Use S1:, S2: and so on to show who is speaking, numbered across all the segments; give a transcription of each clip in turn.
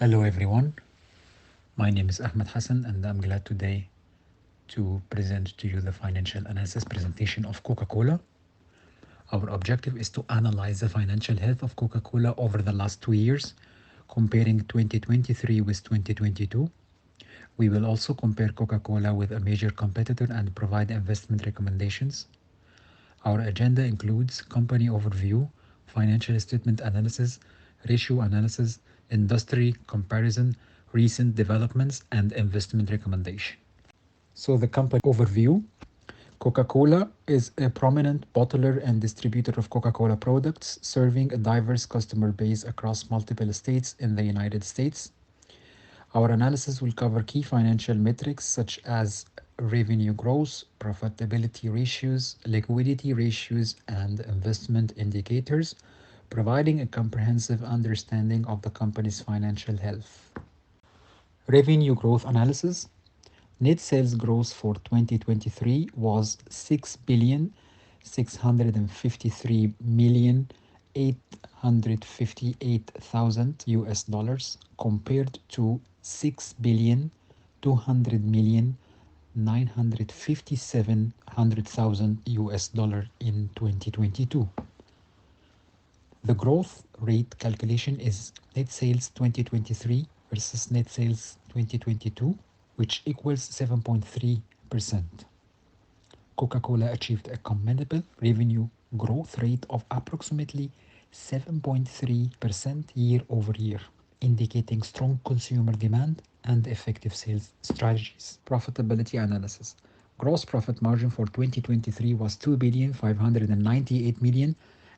S1: Hello everyone, my name is Ahmed Hassan and I'm glad today to present to you the financial analysis presentation of Coca-Cola. Our objective is to analyze the financial health of Coca-Cola over the last 2 years, comparing 2023 with 2022. We will also compare Coca-Cola with a major competitor and provide investment recommendations. Our agenda includes company overview, financial statement analysis, ratio analysis, industry comparison, recent developments, and investment recommendation. So the company overview. Coca-Cola is a prominent bottler and distributor of Coca-Cola products, serving a diverse customer base across multiple states in the United States. Our analysis will cover key financial metrics such as revenue growth, profitability ratios, liquidity ratios, and investment indicators, providing a comprehensive understanding of the company's financial health. Revenue growth analysis. Net sales growth for 2023 was 6,653,858,000 US dollars compared to 6,200,957,000 US dollar in 2022. The growth rate calculation is net sales 2023 versus net sales 2022, which equals 7.3%. Coca-Cola achieved a commendable revenue growth rate of approximately 7.3% year over year, indicating strong consumer demand and effective sales strategies. Profitability analysis. Gross profit margin for 2023 was 2,598,000,000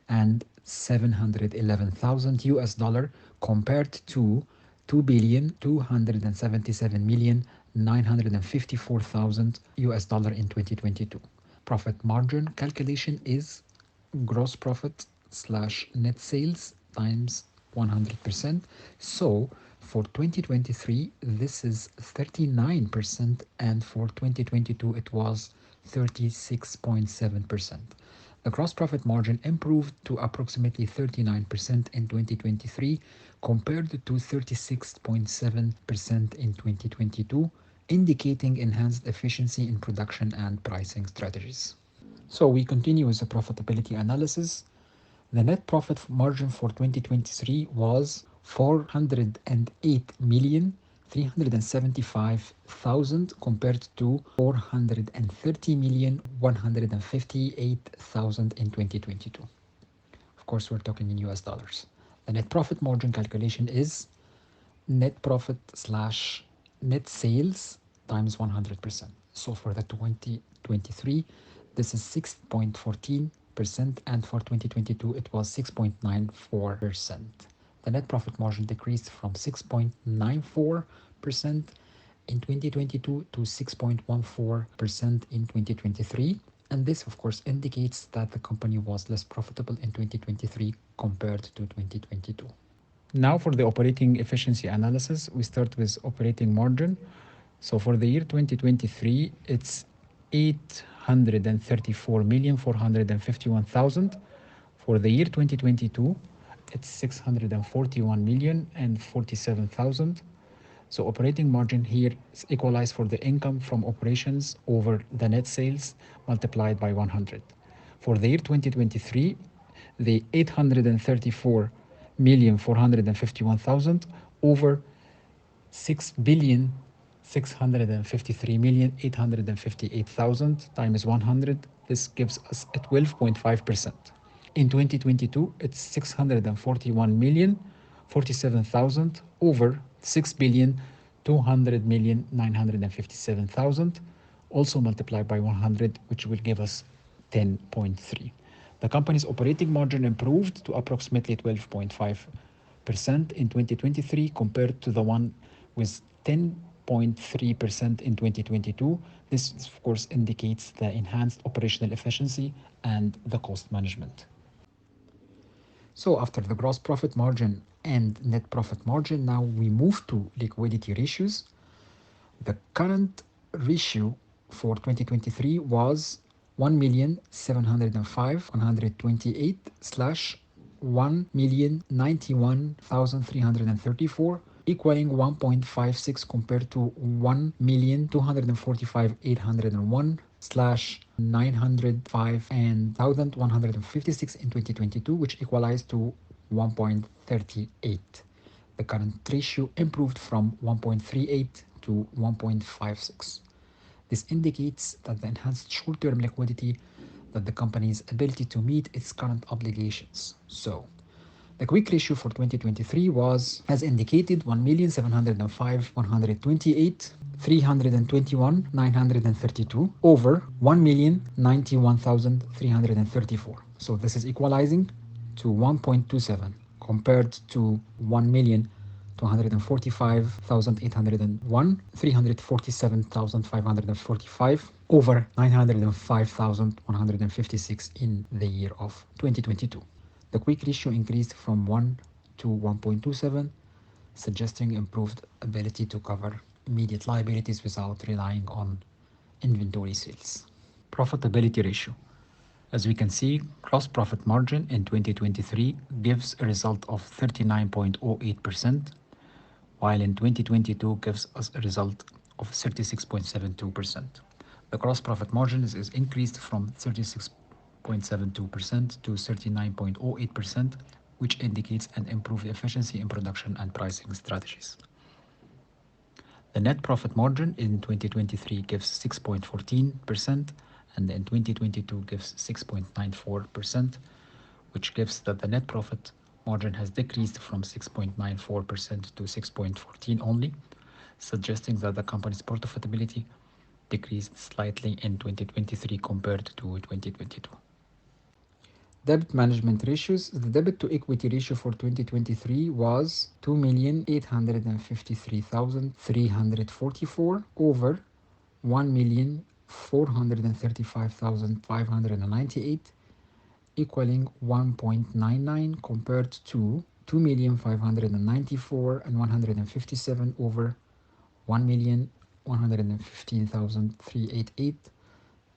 S1: and 711,000 US dollar compared to 2,277,954,000 US dollar in 2022. Profit margin calculation is gross profit slash net sales times 100%. So for 2023, this is 39%, and for 2022, it was 36.7%. The gross profit margin improved to approximately 39% in 2023 compared to 36.7% in 2022, indicating enhanced efficiency in production and pricing strategies. So we continue with the profitability analysis. The net profit margin for 2023 was 408,375,000 compared to 430,158,000 in 2022. Of course, we're talking in US dollars. The net profit margin calculation is net profit slash net sales times 100%. So for the 2023, this is 6.14%, and for 2022, it was 6.94%. The net profit margin decreased from 6.94% in 2022 to 6.14% in 2023. And this, of course, indicates that the company was less profitable in 2023 compared to 2022. Now for the operating efficiency analysis, we start with operating margin. So for the year 2023, it's 834,451,000. For the year 2022, it's 641,047,000. So operating margin here is equalized for the income from operations over the net sales multiplied by 100. For the year 2023, the 834,451,000 over 6,653,858,000 times 100. This gives us a 12.5%. In 2022, it's 641,047,000 over 6,200,957,000, also multiplied by 100, which will give us 10.3. The company's operating margin improved to approximately 12.5% in 2023 compared to the one with 10.3% in 2022. This, of course, indicates the enhanced operational efficiency and the cost management. So after the gross profit margin and net profit margin, now we move to liquidity ratios. The current ratio for 2023 was 1,705,128 slash 1,091,334, equaling 1.56 compared to 1,245,801 slash 905 and 1,156 in 2022, which equalized to 1.38. The current ratio improved from 1.38 to 1.56. This indicates that the enhanced short-term liquidity that the company's ability to meet its current obligations. So, the quick ratio for 2023 was, as indicated, 1,705,128, 321,932 over 1,091,334. So this is equalizing to 1.27 compared to 1,245,801, 347,545 over 905,156 in the year of 2022. The quick ratio increased from 1 to 1.27, suggesting improved ability to cover immediate liabilities without relying on inventory sales. Profitability ratio. As we can see, gross profit margin in 2023 gives a result of 39.08%, while in 2022 gives us a result of 36.72%. The gross profit margin is increased from 36.72% to 39.08%, which indicates an improved efficiency in production and pricing strategies. The net profit margin in 2023 gives 6.14%, and in 2022 gives 6.94%, which gives that the net profit margin has decreased from 6.94% to 6.14 only, suggesting that the company's profitability decreased slightly in 2023 compared to 2022. Debt management ratios. The debt to equity ratio for 2023 was 2,853,344 over 1,435,598, equaling 1.99 compared to 2,594,157 and 157 over 1,115,388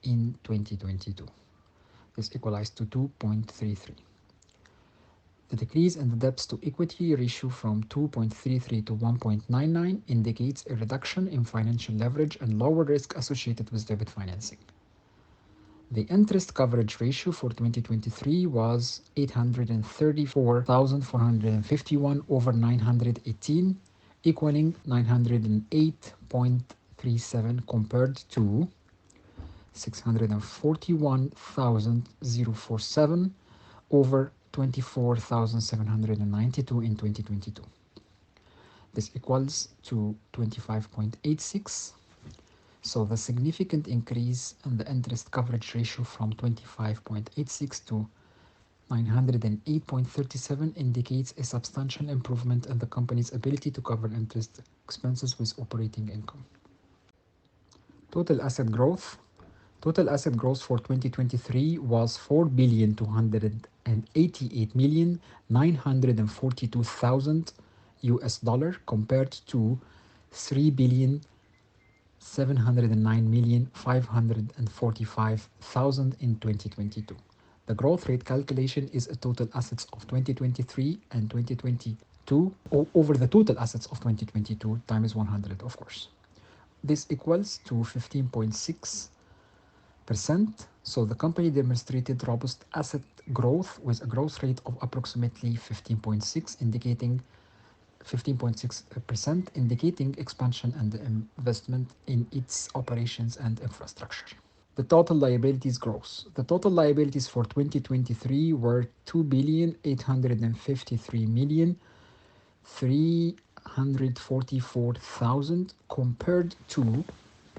S1: in 2022. This equalized to 2.33. The decrease in the debts to equity ratio from 2.33 to 1.99 indicates a reduction in financial leverage and lower risk associated with debt financing. The interest coverage ratio for 2023 was 834,451 over 918, equaling 908.37 compared to 641,047 over 24,792 in 2022. This equals to 25.86. So the significant increase in the interest coverage ratio from 25.86 to 908.37 indicates a substantial improvement in the company's ability to cover interest expenses with operating income. Total asset growth. Total asset growth for 2023 was 4,288,942,000 US dollar compared to 3,709,545,000 in 2022. The growth rate calculation is a total assets of 2023 and 2022 over the total assets of 2022 times 100, of course. This equals to 15.6%. So the company demonstrated robust asset growth with a growth rate of approximately 15.6%, indicating expansion and investment in its operations and infrastructure. The total liabilities growth. The total liabilities for 2023 were 2,853,344,000 compared to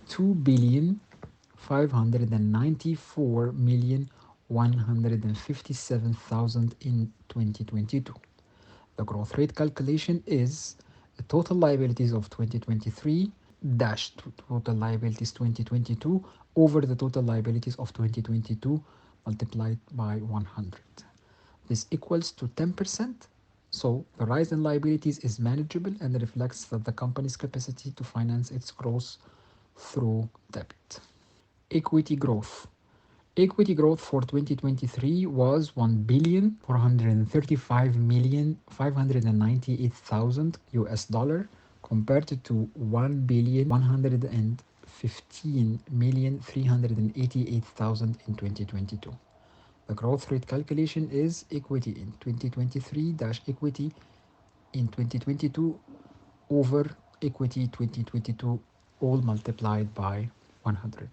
S1: 2,594,157,000 in 2022. The growth rate calculation is the total liabilities of 2023 dash total liabilities 2022 over the total liabilities of 2022 multiplied by 100. This equals to 10%. So the rise in liabilities is manageable and reflects that the company's capacity to finance its growth through debt. Equity growth. Equity growth for 2023 was 1,435,598,000 US dollar compared to 1,115,388,000 in 2022. The growth rate calculation is equity in 2023 dash equity in 2022 over equity 2022 all multiplied by 100.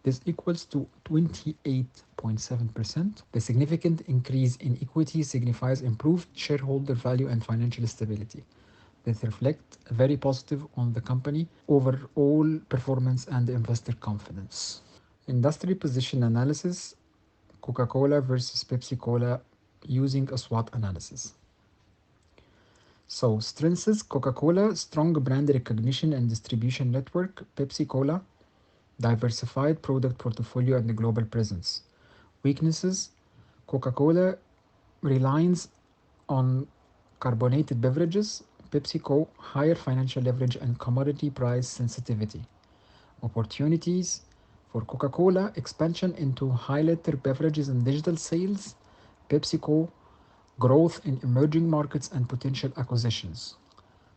S1: This equals to 28.7%. The significant increase in equity signifies improved shareholder value and financial stability. This reflects very positive on the company overall performance and investor confidence. Industry position analysis, Coca-Cola versus Pepsi-Cola using a SWOT analysis. So strengths: Coca-Cola, strong brand recognition and distribution network. Pepsi-Cola, diversified product portfolio and global presence. Weaknesses: Coca-Cola reliance on carbonated beverages. PepsiCo, higher financial leverage and commodity price sensitivity. Opportunities: for Coca-Cola, expansion into high-liter beverages and digital sales. PepsiCo, growth in emerging markets and potential acquisitions.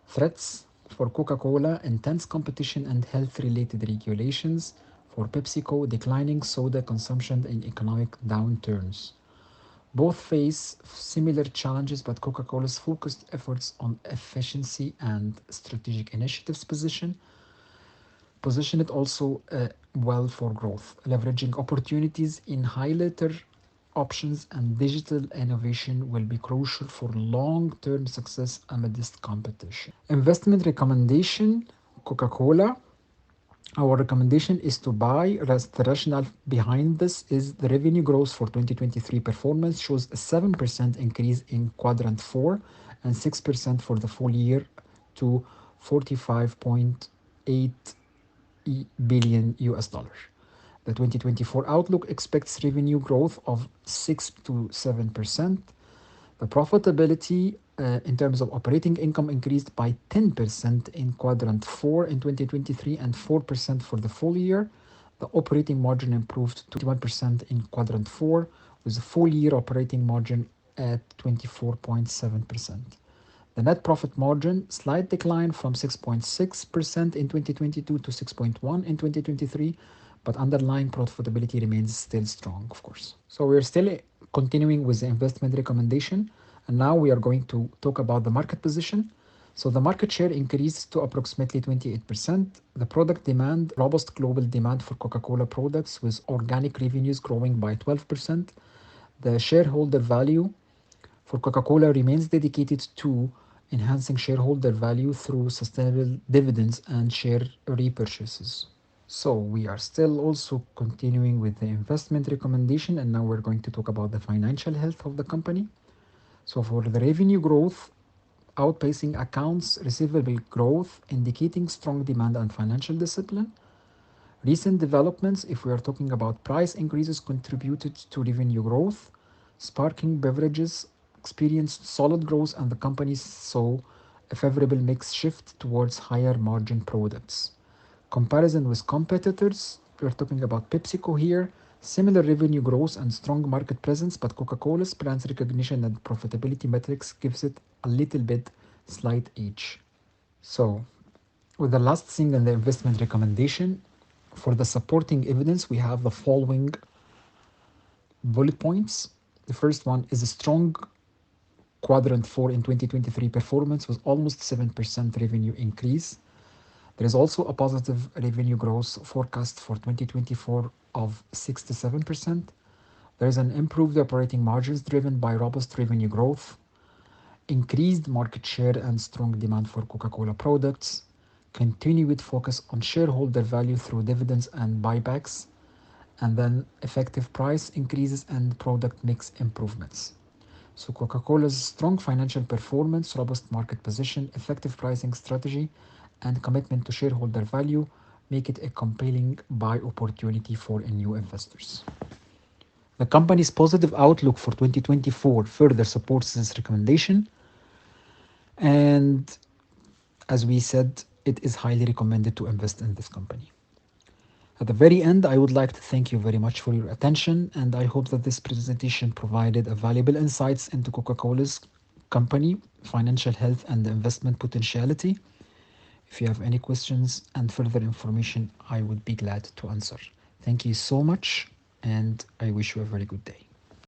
S1: Threats: for Coca-Cola, intense competition and health-related regulations. For PepsiCo, declining soda consumption in economic downturns. Both face similar challenges, but Coca-Cola's focused efforts on efficiency and strategic initiatives position it also well for growth, leveraging opportunities in high-liter options and digital innovation will be crucial for long-term success amidst competition. Investment recommendation: Coca-Cola. Our recommendation is to buy. The rationale behind this is the revenue growth for 2023 performance shows a 7% increase in quadrant 4 and 6% for the full year to 45.8 billion US dollars. The 2024 outlook expects revenue growth of 6 to 7%. The profitability in terms of operating income increased by 10% in quadrant 4 in 2023 and 4% for the full year. The operating margin improved to 21% in quadrant 4 with a full year operating margin at 24.7%. The net profit margin slight decline from 6.6% in 2022 to 6.1% in 2023, but underlying profitability remains still strong, of course. So we're still continuing with the investment recommendation, and now we are going to talk about the market position. So the market share increased to approximately 28%. The product demand, robust global demand for Coca-Cola products with organic revenues growing by 12%. The shareholder value for Coca-Cola remains dedicated to enhancing shareholder value through sustainable dividends and share repurchases. So we are still also continuing with the investment recommendation, and now we're going to talk about the financial health of the company. So for the revenue growth, outpacing accounts receivable growth, indicating strong demand and financial discipline. Recent developments, if we are talking about price increases, contributed to revenue growth. Sparkling beverages experienced solid growth, and the company saw a favorable mix shift towards higher margin products. Comparison with competitors, we're talking about PepsiCo here. Similar revenue growth and strong market presence, but Coca-Cola's brand recognition and profitability metrics gives it a little bit slight edge. So, with the last thing in the investment recommendation, for the supporting evidence, we have the following bullet points. The first one is a strong quadrant 4 in 2023 performance with almost 7% revenue increase. There is also a positive revenue growth forecast for 2024 of 6 to 7%. There is an improved operating margins driven by robust revenue growth, increased market share and strong demand for Coca-Cola products, continued focus on shareholder value through dividends and buybacks, and then effective price increases and product mix improvements. So Coca-Cola's strong financial performance, robust market position, effective pricing strategy, and commitment to shareholder value make it a compelling buy opportunity for new investors. The company's positive outlook for 2024 further supports this recommendation, and as we said, it is highly recommended to invest in this company. At the very end, I would like to thank you very much for your attention, and I hope that this presentation provided a valuable insights into Coca-Cola's company, financial health, and the investment potentiality. If you have any questions and further information, I would be glad to answer. Thank you so much, and I wish you a very good day.